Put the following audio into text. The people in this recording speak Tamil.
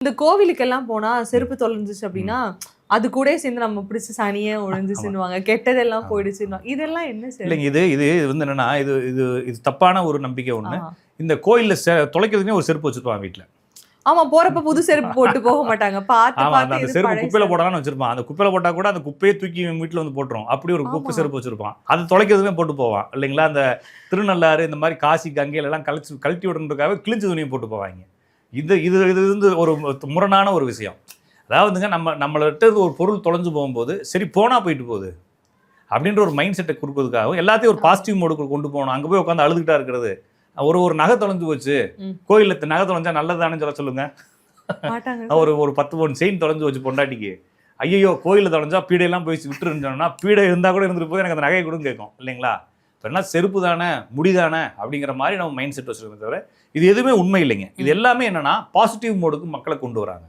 இந்த கோவிலுக்கெல்லாம் போனா செருப்பு தொலைஞ்சிச்சு அப்படின்னா அது கூட சேர்ந்து நம்ம பிடிச்சி சனியே ஒழிஞ்சிச்சுன்னுவாங்க, கெட்டதெல்லாம் போயிடுச்சுன்னு. இதெல்லாம் என்ன சார்? இல்லைங்க, இது இது வந்து என்னன்னா, இது இது இது தப்பான ஒரு நம்பிக்கை ஒண்ணு. இந்த கோயில்ல தொலைக்கிறதுக்குனே ஒரு செருப்பு வச்சிருப்பான் வீட்டுல. ஆமா, போறப்ப புது செருப்பு போட்டு போக மாட்டாங்க. பார்த்து பார்த்து அந்த செருப்பு குப்பையில போடான்னு வச்சிருப்பான். அந்த குப்பையில போட்டா கூட அந்த குப்பையை தூக்கி வீட்டுல வந்து போட்டுரும். அப்படி ஒரு குப்பை செருப்பு வச்சிருப்பான். அது தொலைக்கிறதுமே போட்டு போவான் இல்லைங்களா? அந்த திருநள்ளாறு இந்த மாதிரி காசி கங்கையில எல்லாம் கழட்டி விடுறதுக்காக கிழிஞ்ச துணியை போட்டு போவாங்க. இது இது இது வந்து ஒரு முரணான ஒரு விஷயம். அதாவதுங்க, நம்மள்கிட்ட ஒரு பொருள் தொலைஞ்சு போகும்போது சரி போனா போயிட்டு போகுது அப்படின்ற ஒரு மைண்ட் செட்டை கொடுக்கறதுக்காகவும் எல்லாத்தையும் ஒரு பாசிட்டிவ் மோடுக்கு கொண்டு போகணும். அங்கே போய் உட்காந்து அழுதுகிட்டா இருக்கிறது. ஒரு நகை தொலைஞ்சு போச்சு, கோயிலில் நகை தொலைஞ்சா நல்லதானு சொல்லுங்க. ஒரு 10 பவுன் செயின் தொலைஞ்சு வச்சு பொண்டாட்டிக்கு, ஐயோ கோயிலில் தொலைஞ்சா பீடையெல்லாம் போய் விட்டுருந்தோம்னா, பீடை இருந்தால் கூட இருந்துட்டு போது எனக்கு அந்த நகையை கூட கேட்கும் இல்லைங்களா? இப்போ என்ன செருப்பு தானே, முடி தானே அப்படிங்கிற மாதிரி நம்ம மைண்ட் செட் வச்சுருக்கோம். தவிர இது எதுவுமே உண்மை இல்லைங்க. இது எல்லாமே என்னன்னா பாசிட்டிவ் மோடுக்கு மக்களை கொண்டு வராங்க.